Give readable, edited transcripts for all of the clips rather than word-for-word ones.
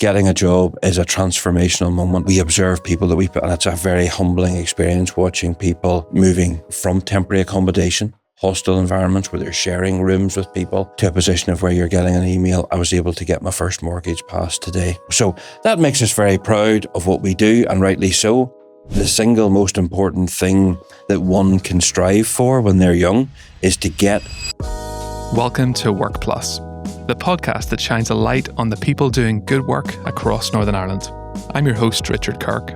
getting a job is a transformational moment. We observe people and it's a very humbling experience watching people moving from temporary accommodation, hostile environments where they're sharing rooms with people, to a position of where you're getting an email, I was able to get my first mortgage passed today. So that makes us very proud of what we do, and rightly so. The single most important thing that one can strive for when they're young is to get. Welcome to Workplus, the podcast that shines a light on the people doing good work across Northern Ireland. I'm your host, Richard Kirk,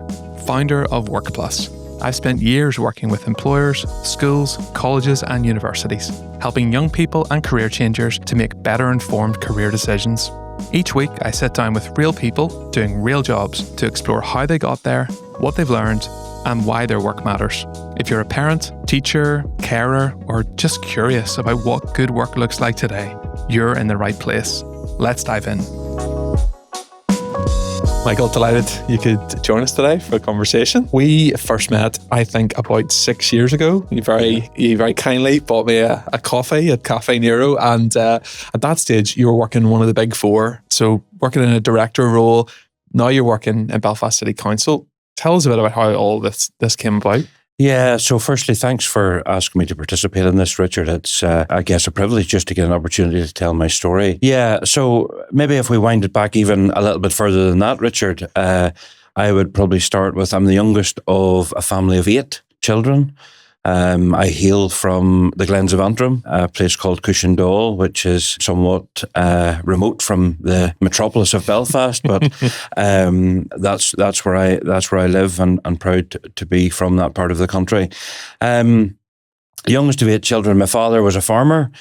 founder of Workplus. I've spent years working with employers, schools, colleges and universities, helping young people and career changers to make better informed career decisions. Each week, I sit down with real people doing real jobs to explore how they got there, what they've learned, and why their work matters. If you're a parent, teacher, carer, or just curious about what good work looks like today, you're in the right place. Let's dive in. Michael, delighted you could join us today for a conversation. We first met, I think, about 6 years ago. You very kindly bought me a coffee at Cafe Nero, and at that stage, you were working in one of the big four. So working in a director role, now you're working in Belfast City Council. Tell us a bit about how all this came about. Yeah, so firstly, thanks for asking me to participate in this, Richard. It's, I guess, a privilege just to get an opportunity to tell my story. Yeah, so maybe if we wind it back even a little bit further than that, Richard, I would probably start with, I'm the youngest of a family of 8 children. I hail from the Glens of Antrim, a place called Cushendall, which is somewhat remote from the metropolis of Belfast, but that's where I live, and proud to be from that part of the country. The youngest of 8 children. My father was a farmer.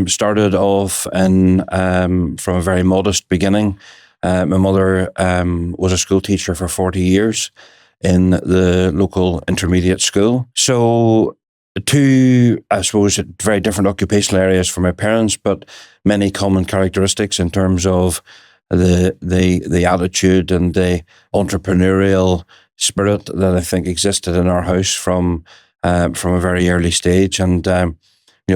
Started off from a very modest beginning. My mother was a school teacher for 40 years. In the local intermediate school. So 2, I suppose, very different occupational areas for my parents, but many common characteristics in terms of the attitude and the entrepreneurial spirit that I think existed in our house from a very early stage. And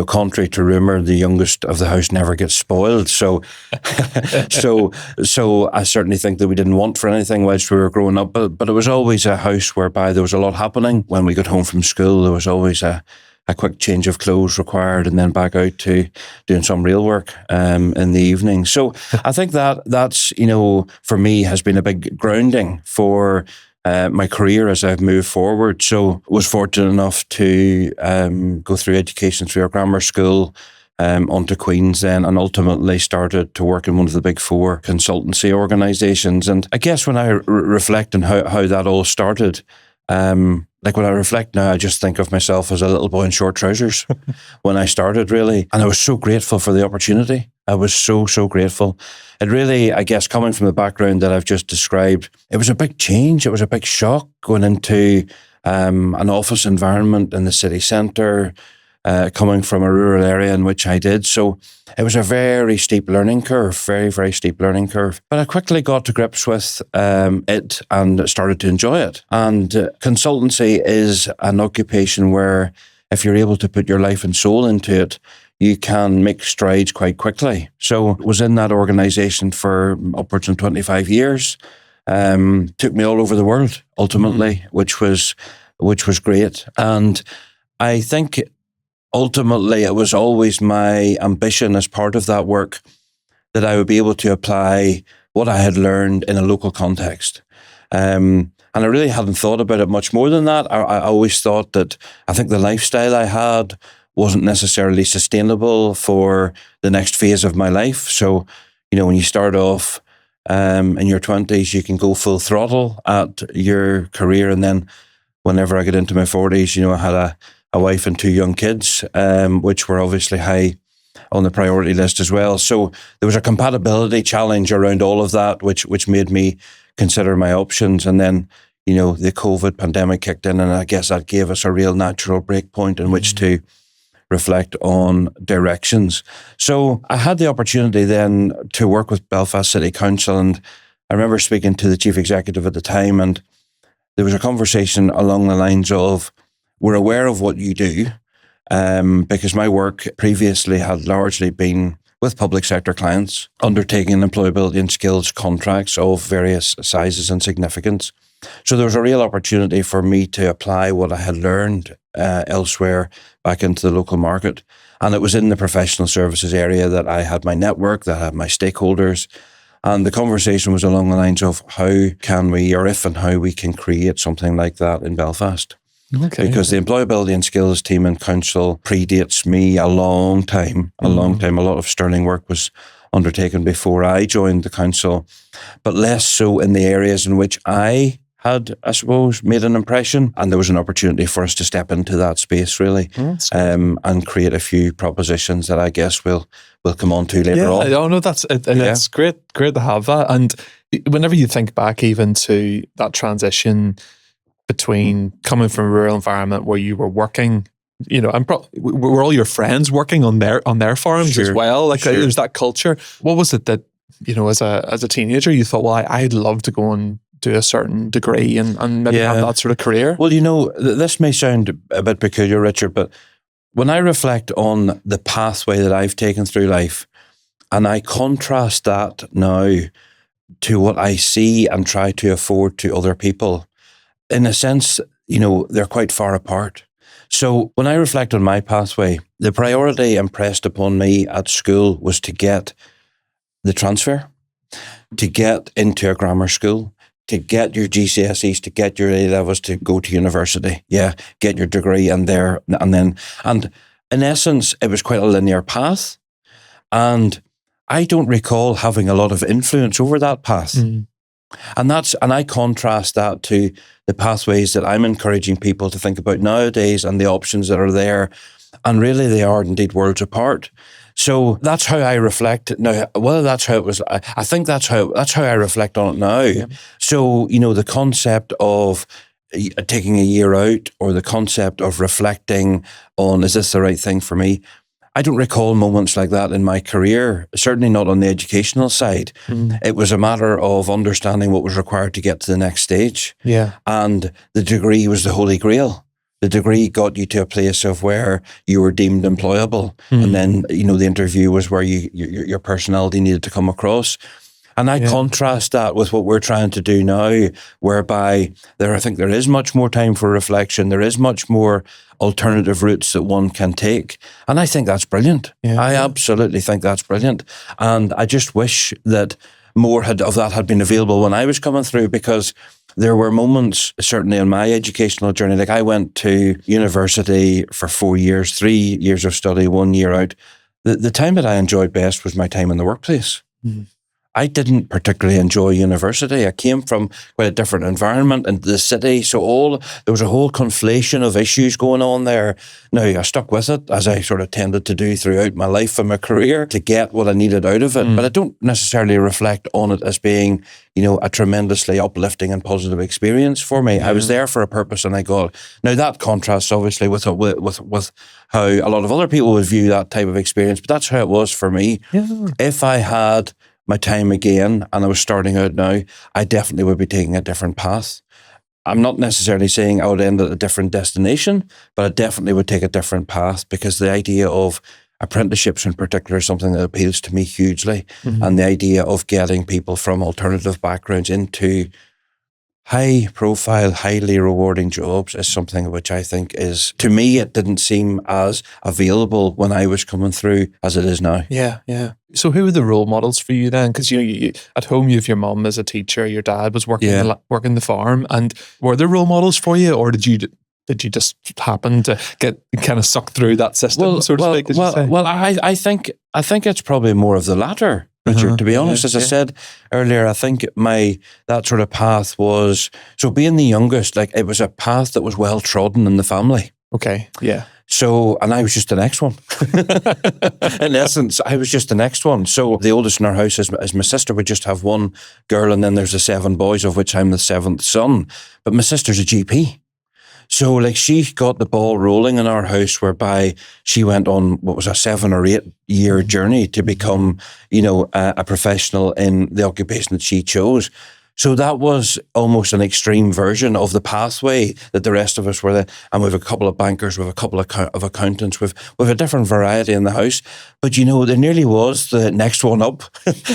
contrary to rumor, the youngest of the house never gets spoiled. So I certainly think that we didn't want for anything whilst we were growing up. But it was always a house whereby there was a lot happening. When we got home from school, there was always a quick change of clothes required, and then back out to doing some real work in the evening. So I think that's for me has been a big grounding for my career as I've moved forward. So was fortunate enough to go through education through a grammar school, onto Queen's then, and ultimately started to work in one of the big 4 consultancy organisations. And I guess when I reflect on how that all started, when I reflect now, I just think of myself as a little boy in short trousers when I started, really. And I was so grateful for the opportunity. I was so grateful. It really, I guess, coming from the background that I've just described, it was a big change. It was a big shock going into an office environment in the city centre, coming from a rural area in which I did. So it was a very steep learning curve, very steep learning curve. But I quickly got to grips with it and started to enjoy it. And consultancy is an occupation where if you're able to put your life and soul into it, you can make strides quite quickly. So was in that organisation for upwards of 25 years. Took me all over the world, ultimately, which was great. And I think ultimately it was always my ambition as part of that work that I would be able to apply what I had learned in a local context. And I really hadn't thought about it much more than that. I always thought that I think the lifestyle I had wasn't necessarily sustainable for the next phase of my life. So, when you start off in your 20s, you can go full throttle at your career. And then whenever I get into my 40s, I had a wife and 2 young kids, which were obviously high on the priority list as well. So there was a compatibility challenge around all of that, which made me consider my options. And then, the COVID pandemic kicked in, and I guess that gave us a real natural break point in which to reflect on directions. So I had the opportunity then to work with Belfast City Council, and I remember speaking to the chief executive at the time, and there was a conversation along the lines of, we're aware of what you do, because my work previously had largely been with public sector clients, undertaking employability and skills contracts of various sizes and significance. So there was a real opportunity for me to apply what I had learned elsewhere back into the local market. And it was in the professional services area that I had my network, that I had my stakeholders. And the conversation was along the lines of how can we, or if and how we can create something like that in Belfast. Okay. Because the employability and skills team in council predates me a long time. A lot of sterling work was undertaken before I joined the council, but less so in the areas in which I had, I suppose, made an impression. And there was an opportunity for us to step into that space, really, and create a few propositions that I guess we'll come on to later on. Oh, no, that's great to have that. And whenever you think back even to that transition between coming from a rural environment where you were working, and were all your friends working on their farms as well? Like there's that culture. What was it that, as a teenager, you thought, well, I'd love to go and do a certain degree and maybe have that sort of career? Well, this may sound a bit peculiar, Richard, but when I reflect on the pathway that I've taken through life, and I contrast that now to what I see and try to afford to other people, in a sense, they're quite far apart. So when I reflect on my pathway, the priority impressed upon me at school was to get the transfer, to get into a grammar school, to get your GCSEs, to get your A-levels, to go to university. Yeah, get your degree and in essence, it was quite a linear path. And I don't recall having a lot of influence over that path. And I contrast that to the pathways that I'm encouraging people to think about nowadays and the options that are there. And really they are indeed worlds apart. So that's how I reflect now. Whether that's how it was, I think that's how I reflect on it now. Yeah. So, the concept of taking a year out, or the concept of reflecting on, is this the right thing for me? I don't recall moments like that in my career, certainly not on the educational side. It was a matter of understanding what was required to get to the next stage. Yeah. And the degree was the holy grail. The degree got you to a place of where you were deemed employable. And then, the interview was where your personality needed to come across. And I contrast that with what we're trying to do now, whereby I think there is much more time for reflection. There is much more alternative routes that one can take. And I think that's brilliant. Yeah. I absolutely think that's brilliant. And I just wish that more of that had been available when I was coming through, because there were moments, certainly in my educational journey, like I went to university for 4 years, 3 years of study, 1 year out. The time that I enjoyed best was my time in the workplace. I didn't particularly enjoy university. I came from quite a different environment into the city. So there was a whole conflation of issues going on there. Now, I stuck with it, as I sort of tended to do throughout my life and my career, to get what I needed out of it. But I don't necessarily reflect on it as being, a tremendously uplifting and positive experience for me. I was there for a purpose, and I got. Now, that contrasts obviously with how a lot of other people would view that type of experience, but that's how it was for me. Yeah. If I had my time again and I was starting out now, I definitely would be taking a different path. I'm not necessarily saying I would end at a different destination, but I definitely would take a different path, because the idea of apprenticeships in particular is something that appeals to me hugely. And the idea of getting people from alternative backgrounds into high profile, highly rewarding jobs is something which I think is, to me, it didn't seem as available when I was coming through as it is now. Yeah, yeah. So who were the role models for you then? Because you at home, you have your mum as a teacher, your dad was working the farm, and were there role models for you, or did you just happen to get kind of sucked through that system, so to speak? I think it's probably more of the latter, Richard, to be honest. As I said earlier, I think that sort of path was, so being the youngest, like, it was a path that was well trodden in the family. Okay, yeah. So, and I was just the next one. In essence, I was just the next one. So the oldest in our house is my sister. We just have one girl, and then there's the 7 boys, of which I'm the 7th son. But my sister's a GP. So, like, she got the ball rolling in our house, whereby she went on what was a 7 or 8 year journey to become, a professional in the occupation that she chose. So that was almost an extreme version of the pathway that the rest of us were there. And we have a couple of bankers, we have a couple of accountants, we've a different variety in the house. But there nearly was the next one up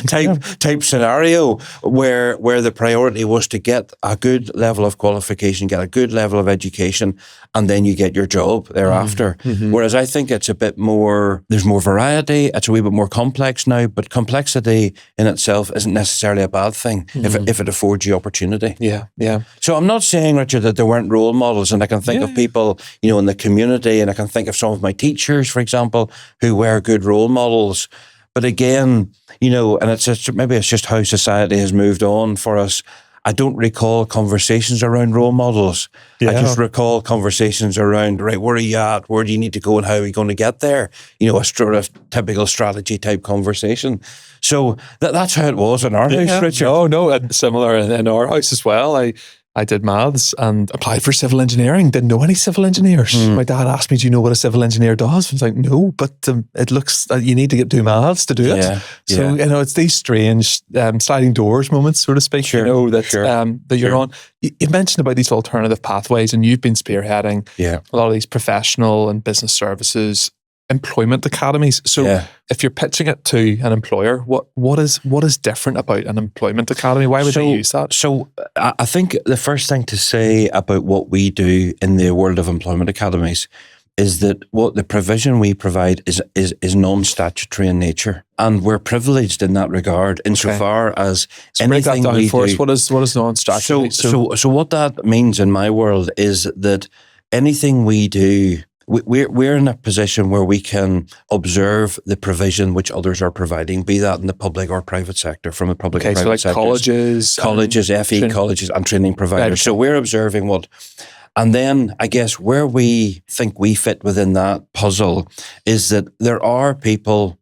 type scenario where the priority was to get a good level of qualification, get a good level of education, and then you get your job thereafter. Whereas I think it's a bit more, there's more variety, it's a wee bit more complex now, but complexity in itself isn't necessarily a bad thing if it affords you opportunity. Yeah. So I'm not saying, Richard, that there weren't role models, and I can think of people, in the community, and I can think of some of my teachers, for example, who were good role models. But again, and maybe it's just how society has moved on for us. I don't recall conversations around role models. Yeah. I just recall conversations around, right, where are you at? Where do you need to go and how are you going to get there? A sort of typical strategy type conversation. So that's how it was in our house, Richard. No, and similar in our house as well. I did maths and applied for civil engineering. Didn't know any civil engineers. My dad asked me, do you know what a civil engineer does? I was like, no, but it looks you need to do maths to do it. So, it's these strange sliding doors moments, so to speak, that you're on. You mentioned about these alternative pathways, and you've been spearheading a lot of these professional and business services employment academies. So if you're pitching it to an employer, what is different about an employment academy? Why would they use that? So I think the first thing to say about what we do in the world of employment academies is that what the provision we provide is non-statutory in nature. And we're privileged in that regard insofar as anything we do. What is non-statutory? So what that means in my world is that anything we do, we're in a position where we can observe the provision which others are providing, be that in the public or private sector, from the public or private sector. Colleges, FE colleges and training providers. Right. So we're observing and then I guess where we think we fit within that puzzle is that there are people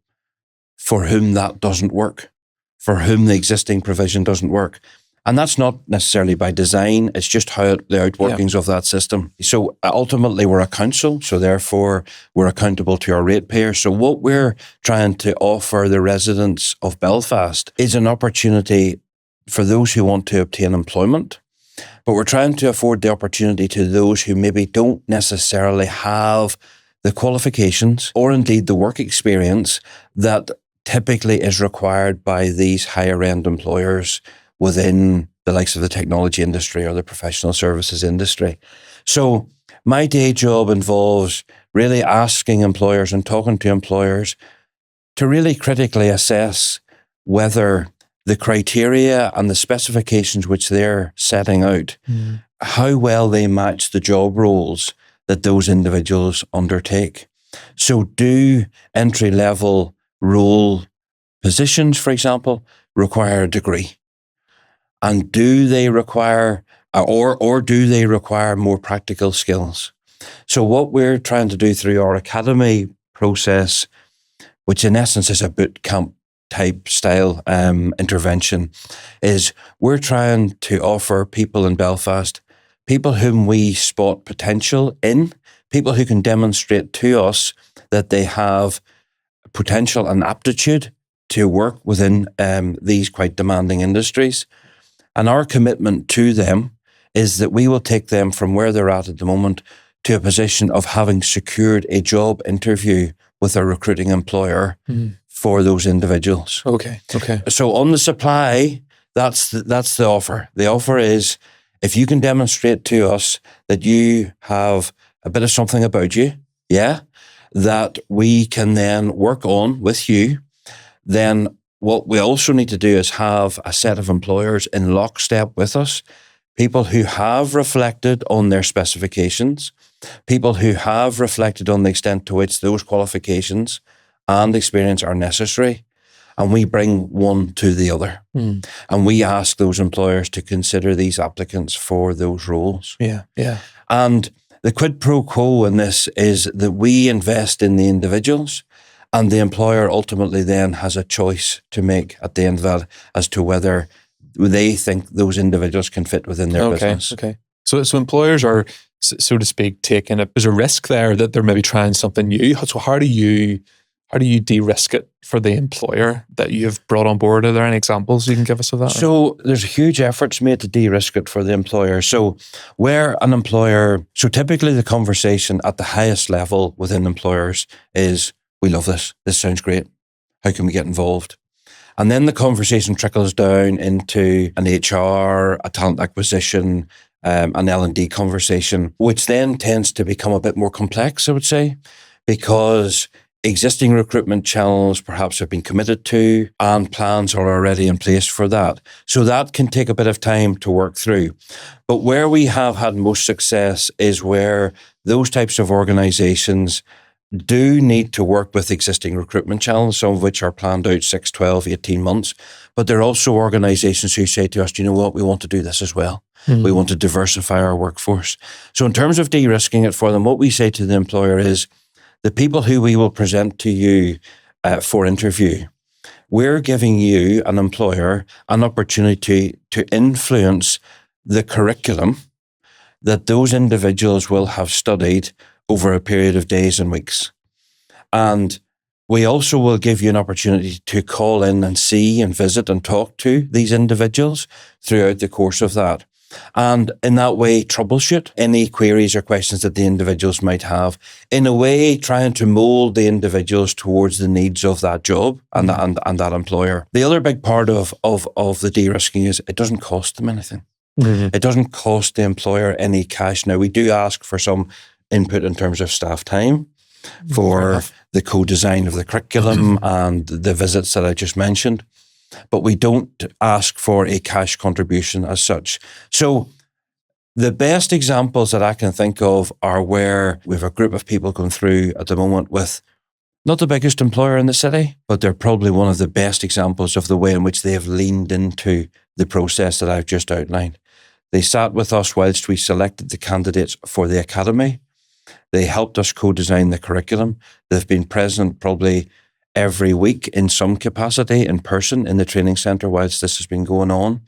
for whom that doesn't work, for whom the existing provision doesn't work. And that's not necessarily by design, it's just how the outworkings of that system. So ultimately we're a council, so therefore we're accountable to our ratepayers. So what we're trying to offer the residents of Belfast is an opportunity for those who want to obtain employment, but we're trying to afford the opportunity to those who maybe don't necessarily have the qualifications or indeed the work experience that typically is required by these higher end employers within the likes of the technology industry or the professional services industry. So my day job involves really asking employers and talking to employers to really critically assess whether the criteria and the specifications which they're setting out, how well they match the job roles that those individuals undertake. So do entry-level role positions, for example, require a degree? And do they require, or do they require more practical skills? So what we're trying to do through our academy process, which in essence is a boot camp type style intervention, is we're trying to offer people in Belfast, people whom we spot potential in, people who can demonstrate to us that they have potential and aptitude to work within these quite demanding industries. And our commitment to them is that we will take them from where they're at the moment to a position of having secured a job interview with a recruiting employer for those individuals. Okay. So on the supply, that's the offer. The offer is, if you can demonstrate to us that you have a bit of something about you, that we can then work on with you, then what we also need to do is have a set of employers in lockstep with us, people who have reflected on their specifications, people who have reflected on the extent to which those qualifications and experience are necessary, and we bring one to the other. And we ask those employers to consider these applicants for those roles. And the quid pro quo in this is that we invest in the individuals, and the employer ultimately then has a choice to make at the end of that as to whether they think those individuals can fit within their business. Okay. So employers are, so to speak, there's a risk there that they're maybe trying something new. So how do you How do you de-risk it for the employer that you've brought on board? Are there any examples you can give us of that? So there's huge efforts made to de-risk it for the employer. So typically the conversation at the highest level within employers is, we love this. This sounds great. How can we get involved? And then the conversation trickles down into an HR, a talent acquisition, an L&D conversation, which then tends to become a bit more complex, I would say, because existing recruitment channels perhaps have been committed to and plans are already in place for that. So that can take a bit of time to work through. But where we have had most success is where those types of organizations do need to work with existing recruitment channels, some of which are planned out 6, 12, 18 months. But there are also organizations who say to us, do you know what, we want to do this as well. We want to diversify our workforce. So in terms of de-risking it for them, what we say to the employer is, the people who we will present to you for interview, we're giving you, an employer, an opportunity to influence the curriculum that those individuals will have studied over a period of days and weeks. And we also will give you an opportunity to call in and see and visit and talk to these individuals throughout the course of that. And in that way, troubleshoot any queries or questions that the individuals might have, in a way trying to mold the individuals towards the needs of that job and that employer. The other big part of the de-risking is it doesn't cost them anything. It doesn't cost the employer any cash. Now, we do ask for some input in terms of staff time for the co-design of the curriculum and the visits that I just mentioned. But we don't ask for a cash contribution as such. So the best examples that I can think of are where we have a group of people going through at the moment with not the biggest employer in the city, but they're probably one of the best examples of the way in which they have leaned into the process that I've just outlined. They sat with us whilst we selected the candidates for the academy. They helped us co-design the curriculum. They've been present probably every week in some capacity in person in the training centre whilst this has been going on.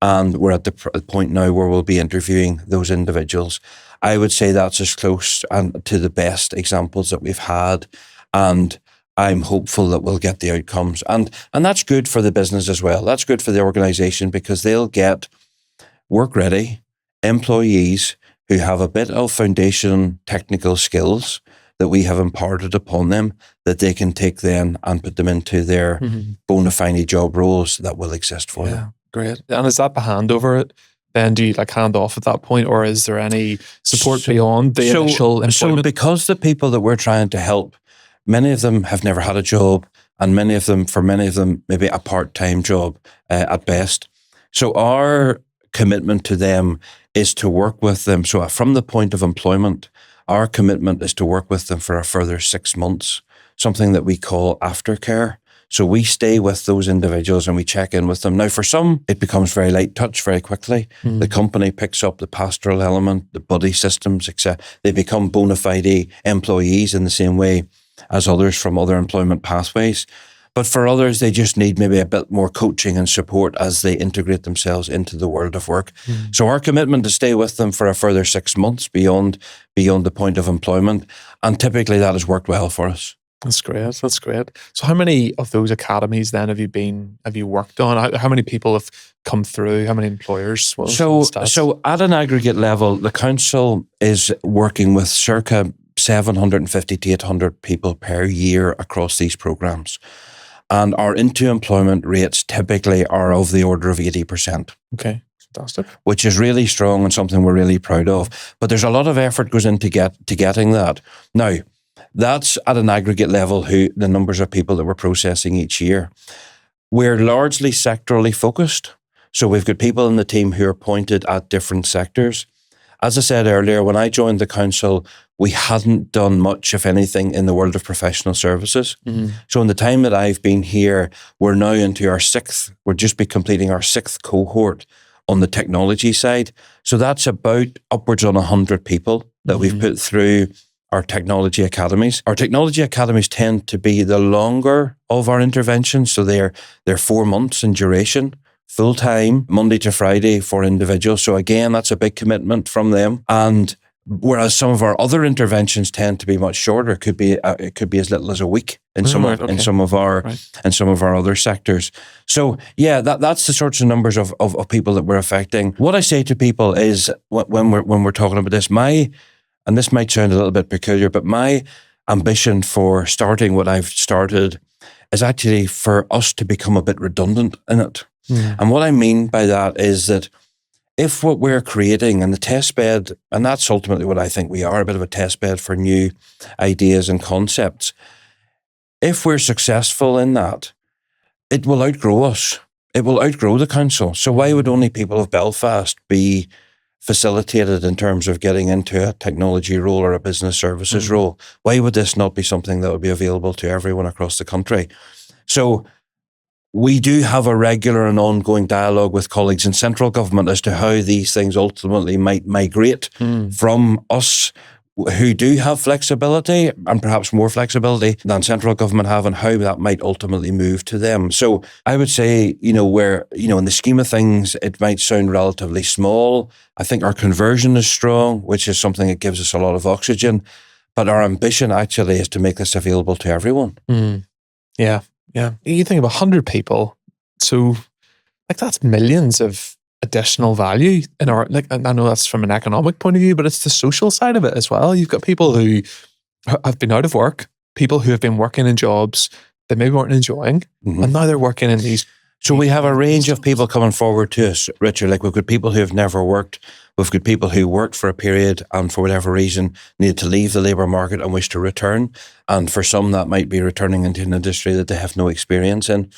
And we're at the point now where we'll be interviewing those individuals. I would say that's as close to the best examples that we've had. And I'm hopeful that we'll get the outcomes. And that's good for the business as well. That's good for the organisation because they'll get work-ready employees who have a bit of foundation technical skills that we have imparted upon them that they can take then and put them into their bona fide job roles that will exist for them. Great. And is that the handover? Then do you hand off at that point, or is there any support beyond the initial employment? So because the people that we're trying to help, many of them have never had a job, and for many of them, maybe a part-time job at best. So our commitment to them is to work with them. So from the point of employment, our commitment is to work with them for a further 6 months, something that we call aftercare. So we stay with those individuals and we check in with them. Now, for some, it becomes very light touch very quickly. The company picks up the pastoral element, the buddy systems, etc. They become bona fide employees in the same way as others from other employment pathways. But for others, they just need maybe a bit more coaching and support as they integrate themselves into the world of work. So our commitment to stay with them for a further 6 months beyond the point of employment. And typically that has worked well for us. That's great. That's great. So how many of those academies then have you worked on? How many people have come through? How many employers? So at an aggregate level, the council is working with circa 750 to 800 people per year across these programs. And our into employment rates typically are of the order of 80%. Okay, fantastic. Which is really strong and something we're really proud of. But there's a lot of effort goes into getting that. Now, that's at an aggregate level the numbers of people that we're processing each year. We're largely sectorally focused. So we've got people in the team who are pointed at different sectors. As I said earlier, when I joined the council, we hadn't done much, if anything, in the world of professional services. So in the time that I've been here, we're now into we'll just be completing our 6th cohort on the technology side. So that's about upwards on 100 people that we've put through our technology academies. Our technology academies tend to be the longer of our interventions. So they're 4 months in duration, full time, Monday to Friday for individuals. So again, that's a big commitment from them. And Whereas some of our other interventions tend to be much shorter. It could be as little as a week in some of our other sectors. So yeah, that's the sorts of numbers of people that we're affecting. What I say to people is when we're talking about this, and this might sound a little bit peculiar, but my ambition for starting what I've started is actually for us to become a bit redundant in it. And what I mean by that is that if what we're creating and the test bed, and that's ultimately what I think we are, a bit of a test bed for new ideas and concepts, if we're successful in that, it will outgrow us. It will outgrow the council. So why would only people of Belfast be facilitated in terms of getting into a technology role or a business services role? Why would this not be something that would be available to everyone across the country? So we do have a regular and ongoing dialogue with colleagues in central government as to how these things ultimately might migrate from us who do have flexibility and perhaps more flexibility than central government have, and how that might ultimately move to them. So I would say, where, in the scheme of things, it might sound relatively small. I think our conversion is strong, which is something that gives us a lot of oxygen. But our ambition actually is to make this available to everyone. Yeah. Yeah. You think of 100 people. So that's millions of additional value in our, I know that's from an economic point of view, but it's the social side of it as well. You've got people who have been out of work, people who have been working in jobs they maybe weren't enjoying, and now they're working in these. So we have a range of people coming forward to us, Richard. We've got people who have never worked. We've got people who worked for a period and for whatever reason needed to leave the labour market and wish to return. And for some, that might be returning into an industry that they have no experience in.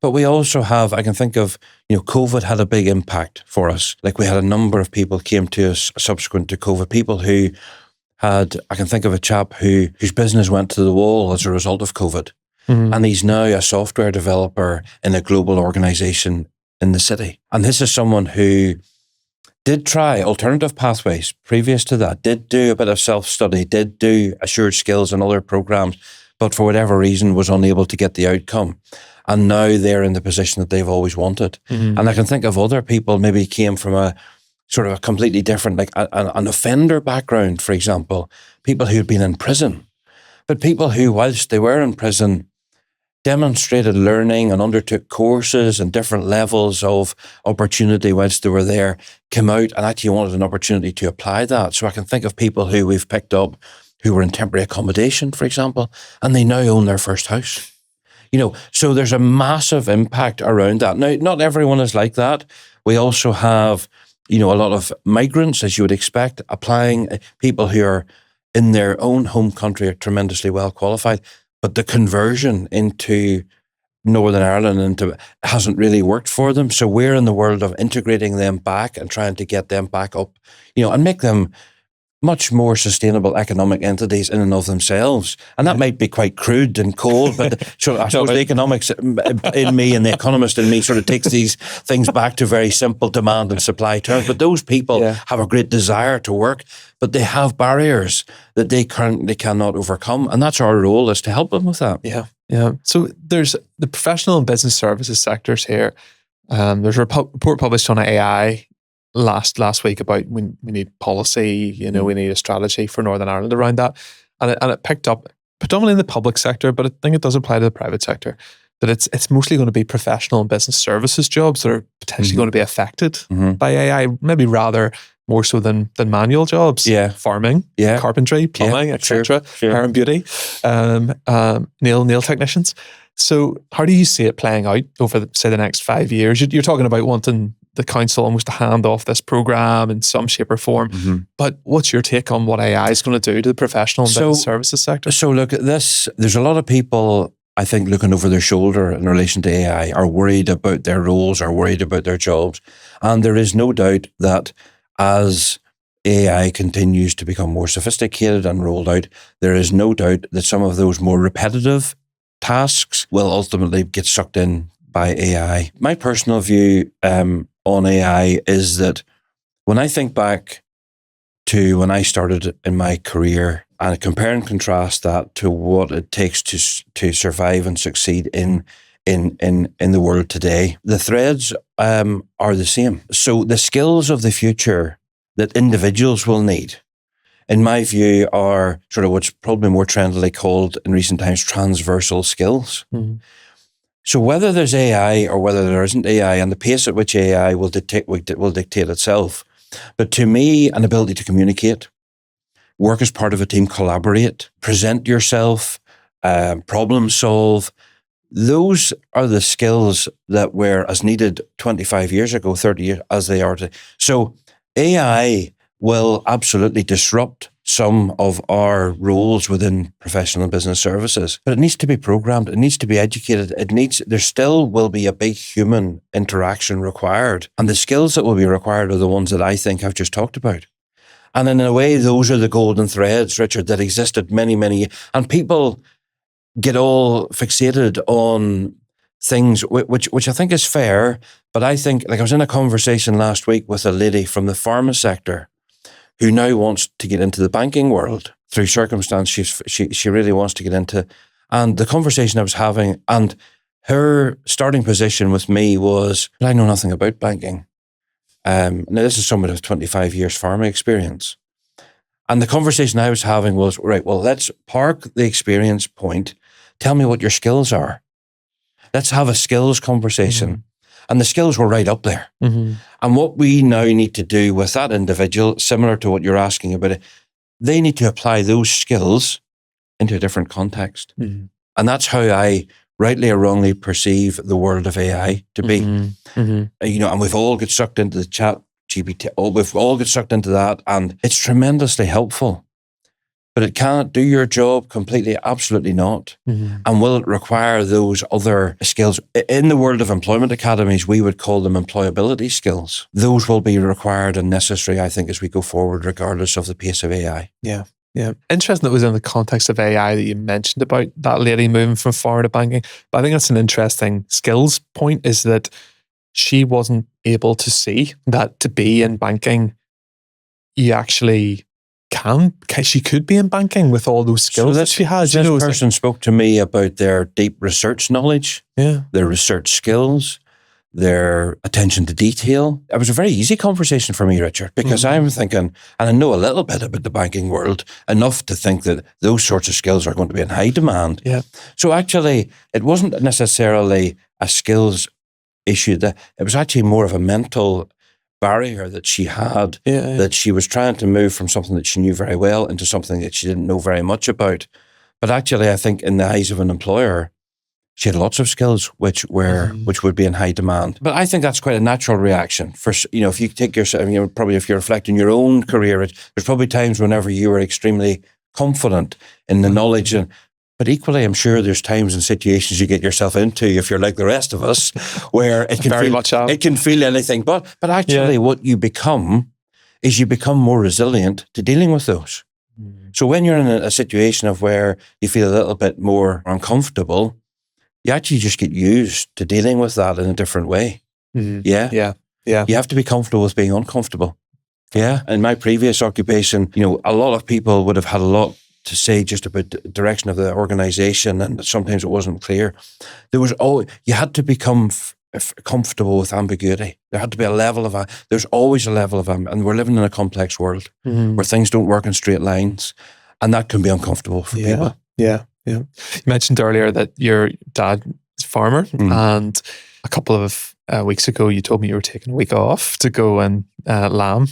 But we also have, I can think of, COVID had a big impact for us. We had a number of people came to us subsequent to COVID, people who had, I can think of a chap whose business went to the wall as a result of COVID. And he's now a software developer in a global organisation in the city. And this is someone who did try alternative pathways previous to that, did do a bit of self-study, did do assured skills and other programs, but for whatever reason was unable to get the outcome. And now they're in the position that they've always wanted. And I can think of other people maybe came from a sort of a completely different, an offender background, for example, people who'd been in prison, but people who, whilst they were in prison, demonstrated learning and undertook courses and different levels of opportunity whilst they were there, came out and actually wanted an opportunity to apply that. So I can think of people who we've picked up who were in temporary accommodation, for example, and they now own their first house. So there's a massive impact around that. Now, not everyone is like that. We also have, a lot of migrants, as you would expect, applying, people who are in their own home country are tremendously well qualified. But the conversion into Northern Ireland hasn't really worked for them. So we're in the world of integrating them back and trying to get them back up, and make them much more sustainable economic entities in and of themselves. And that might be quite crude and cold, but so I suppose the economics in me and the economist in me sort of takes these things back to very simple demand and supply terms. But those people have a great desire to work, but they have barriers that they currently cannot overcome. And that's our role, is to help them with that. Yeah. So there's the professional and business services sectors here. There's a report published on AI last week about we need policy, we need a strategy for Northern Ireland around that. And it picked up predominantly in the public sector, but I think it does apply to the private sector, that it's mostly going to be professional and business services jobs that are potentially going to be affected by AI, maybe rather more so than manual jobs. Farming, carpentry, plumbing, etc. Hair and beauty, nail technicians. So how do you see it playing out over, say, the next 5 years? You're talking about wanting the council almost to hand off this program in some shape or form. But what's your take on what AI is going to do to the professional and business services sector? So look at this. There's a lot of people, I think, looking over their shoulder in relation to AI, are worried about their roles, are worried about their jobs. And there is no doubt that as AI continues to become more sophisticated and rolled out, there is no doubt that some of those more repetitive tasks will ultimately get sucked in by AI. My personal view on AI is that when I think back to when I started in my career and compare and contrast that to what it takes to survive and succeed in the world today, the threads are the same. So the skills of the future that individuals will need in my view, are sort of what's probably more trendily called in recent times transversal skills. Mm-hmm. So whether there's AI or whether there isn't AI, and the pace at which AI will dictate itself, but to me, an ability to communicate, work as part of a team, collaborate, present yourself, problem solve, those are the skills that were as needed 25 years ago, 30 years, as they are today. So AI will absolutely disrupt some of our roles within professional business services, but it needs to be programmed. It needs to be educated. There still will be a big human interaction required. And the skills that will be required are the ones that I think I've just talked about. And in a way, those are the golden threads, Richard, that existed many, and people get all fixated on things, which I think is fair. But I think, like I was in a conversation last week with a lady from the pharma sector who now wants to get into the banking world through circumstance. She really wants to get into, and the conversation I was having, and her starting position with me was, I know nothing about banking. Now this is someone with 25 years pharma experience. And the conversation I was having was, right, well, let's park the experience point. Tell me what your skills are. Let's have a skills conversation. Mm-hmm. And the skills were right up there. Mm-hmm. And what we now need to do with that individual, similar to what you're asking about it, they need to apply those skills into a different context. Mm-hmm. And that's how I rightly or wrongly perceive the world of AI to be. Mm-hmm. Mm-hmm. And we've all got sucked into the chat GPT. We've all got sucked into that, and it's tremendously helpful. But it can't do your job completely, absolutely not. Mm-hmm. And will it require those other skills? In the world of employment academies, we would call them employability skills. Those will be required and necessary, I think, as we go forward, regardless of the pace of AI. Yeah. Yeah. Interesting that it was in the context of AI that you mentioned about that lady moving from pharma to banking. But I think that's an interesting skills point, is that she wasn't able to see that to be in banking, you actually she could be in banking with all those skills that she has. This person spoke to me about their deep research knowledge, their research skills, their attention to detail. It was a very easy conversation for me, Richard, because I'm thinking, and I know a little bit about the banking world, enough to think that those sorts of skills are going to be in high demand. Yeah. So actually, it wasn't necessarily a skills issue. That it was actually more of a mental barrier that she had, that she was trying to move from something that she knew very well into something that she didn't know very much about. But actually, I think in the eyes of an employer, she had lots of skills which would be in high demand. But I think that's quite a natural reaction. For if you take yourself, probably if you're reflecting your own career, there's probably times whenever you were extremely confident in the knowledge but equally, I'm sure there's times and situations you get yourself into, if you're like the rest of us, where it can feel anything. But actually, what you become is you become more resilient to dealing with those. Mm. So when you're in a situation of where you feel a little bit more uncomfortable, you actually just get used to dealing with that in a different way. Mm-hmm. Yeah. You have to be comfortable with being uncomfortable. Yeah. In my previous occupation, a lot of people would have had a lot to say just about the direction of the organisation, and sometimes it wasn't clear. You had to become comfortable with ambiguity. There had to be a level of, there's always a level of, and we're living in a complex world where things don't work in straight lines, and that can be uncomfortable for people. Yeah. You mentioned earlier that your dad is a farmer, and a couple of weeks ago you told me you were taking a week off to go and lamb.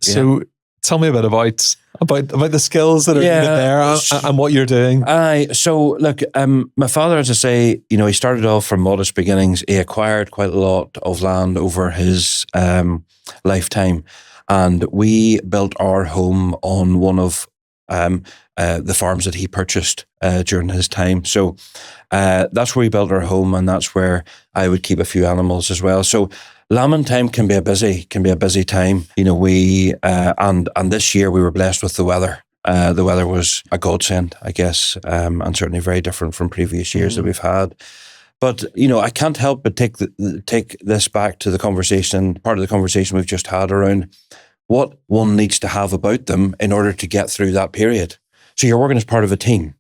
So tell me a bit about the skills that are there and what you're doing. So look, my father, as I say, he started off from modest beginnings. He acquired quite a lot of land over his lifetime, and we built our home on one of the farms that he purchased during his time. So that's where we built our home, and that's where I would keep a few animals as well. So lambing time can be a busy time. We and this year we were blessed with the weather. The weather was a godsend, I guess, and certainly very different from previous years that we've had. But I can't help but take this back to the conversation, part of the conversation we've just had around what one needs to have about them in order to get through that period. So you're working as part of a team.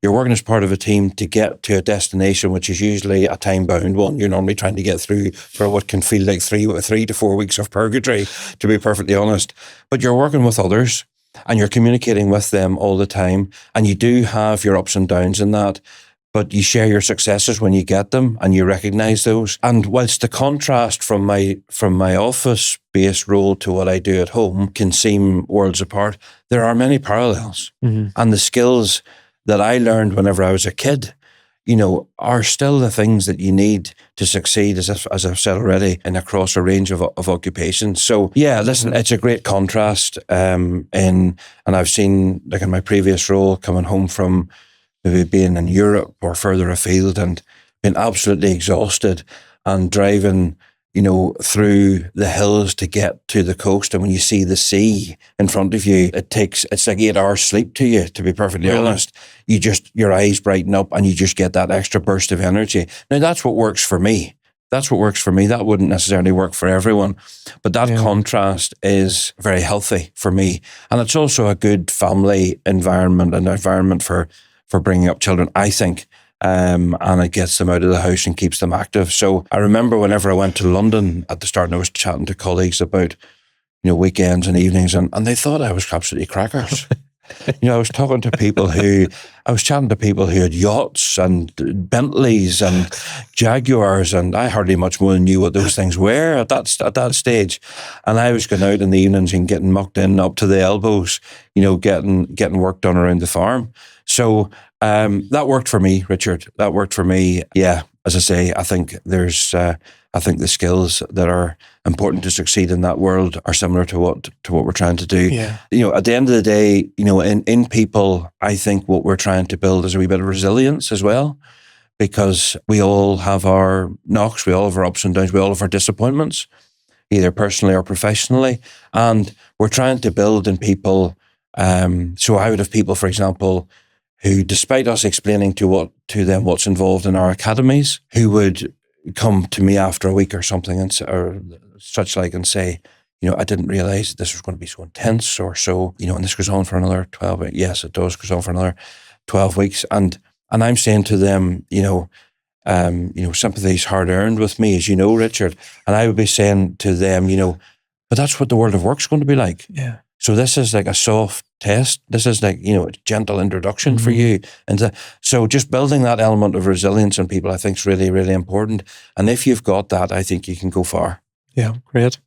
You're working as part of a team to get to a destination, which is usually a time-bound one. You're normally trying to get through for what can feel like 3 to 4 weeks of purgatory, to be perfectly honest. But you're working with others. and you're communicating with them all the time, and you do have your ups and downs in that, but you share your successes when you get them and you recognize those. And whilst the contrast from my office-based role to what I do at home can seem worlds apart, there are many parallels. Mm-hmm. And the skills that I learned whenever I was a kid, are still the things that you need to succeed, as I've said already, and across a range of occupations. So yeah, listen, it's a great contrast. And I've seen, like in my previous role, coming home from maybe being in Europe or further afield and being absolutely exhausted and driving, through the hills to get to the coast. And when you see the sea in front of you, it's like 8 hours sleep to you, to be perfectly honest. Your eyes brighten up and you just get that extra burst of energy. Now that's what works for me. That wouldn't necessarily work for everyone, but that contrast is very healthy for me. And it's also a good family environment, an environment for bringing up children, I think, and it gets them out of the house and keeps them active. So I remember whenever I went to London at the start and I was chatting to colleagues about, weekends and evenings, and they thought I was absolutely crackers. I was chatting to people who had yachts and Bentleys and Jaguars, and I hardly much more than knew what those things were at that stage. And I was going out in the evenings and getting mucked in up to the elbows, getting work done around the farm. So that worked for me, Richard. That worked for me. Yeah, as I say, I think the skills that are important to succeed in that world are similar to what we're trying to do. Yeah. At the end of the day, in people, I think what we're trying to build is a wee bit of resilience as well, because we all have our knocks, we all have our ups and downs, we all have our disappointments, either personally or professionally, and we're trying to build in people. So I would have people, for example, who, despite us explaining to them what's involved in our academies, who would come to me after a week or something and say, I didn't realize this was going to be so intense or so, and this goes on for another 12 weeks. Yes, it does goes on for another 12 weeks. And I'm saying to them, sympathy is hard earned with me, as you know, Richard. And I would be saying to them, but that's what the world of work's going to be like. Yeah. So this is like a soft test. This is like, a gentle introduction for you. And so just building that element of resilience in people, I think, is really, really important. And if you've got that, I think you can go far. Yeah, great.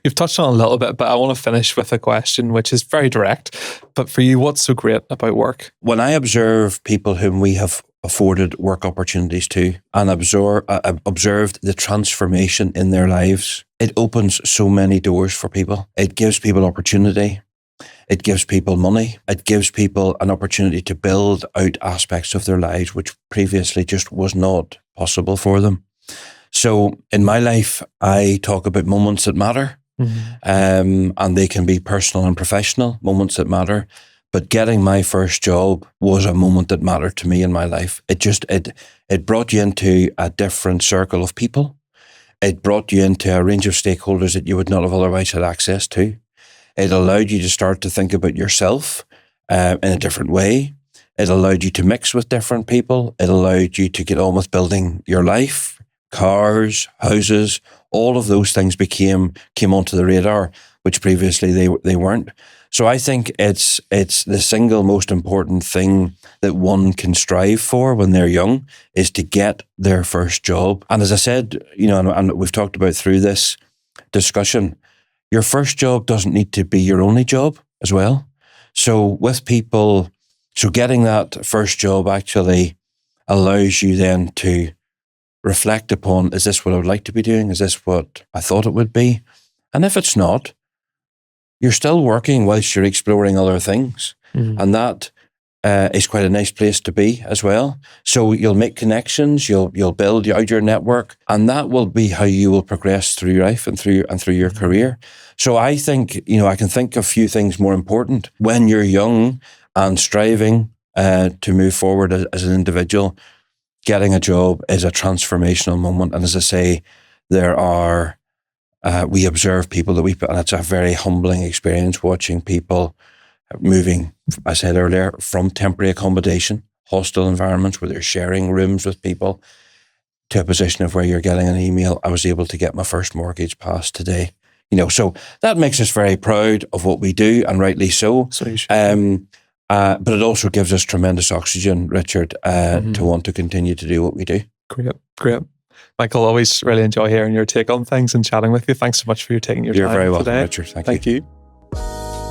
You've touched on a little bit, but I want to finish with a question which is very direct. But for you, what's so great about work? When I observe people whom we have afforded work opportunities to and observed the transformation in their lives, it opens so many doors for people. It gives people opportunity. It gives people money. It gives people an opportunity to build out aspects of their lives which previously just was not possible for them. So in my life, I talk about moments that matter, and they can be personal and professional, moments that matter. But getting my first job was a moment that mattered to me in my life. It brought you into a different circle of people. It brought you into a range of stakeholders that you would not have otherwise had access to. It allowed you to start to think about yourself in a different way. It allowed you to mix with different people. It allowed you to get on with building your life, cars, houses. All of those things came onto the radar, which previously they weren't. So I think it's the single most important thing that one can strive for when they're young is to get their first job. And as I said, and we've talked about through this discussion, your first job doesn't need to be your only job as well. So with people, getting that first job actually allows you then to reflect upon, is this what I would like to be doing? Is this what I thought it would be? And if it's not, you're still working whilst you're exploring other things. And that is quite a nice place to be as well. So you'll make connections, you'll build out your network, and that will be how you will progress through your life and through your career. So I think, I can think of few things more important when you're young and striving to move forward as an individual. Getting a job is a transformational moment. And as I say, we observe people and it's a very humbling experience watching people moving, I said earlier, from temporary accommodation, hostile environments where they're sharing rooms with people, to a position of where you're getting an email, I was able to get my first mortgage passed today. So that makes us very proud of what we do, and rightly so. So you should. But it also gives us tremendous oxygen, Richard, to want to continue to do what we do. Great. Michael, always really enjoy hearing your take on things and chatting with you. Thanks so much for taking your time today. You're very welcome, Richard. Thank you.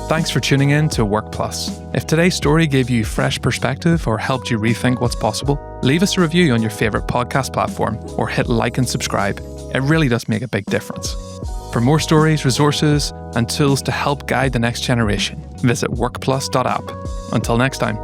Thanks for tuning in to Workplus. If today's story gave you fresh perspective or helped you rethink what's possible, leave us a review on your favourite podcast platform or hit like and subscribe. It really does make a big difference. For more stories, resources, and tools to help guide the next generation, visit workplus.app. Until next time.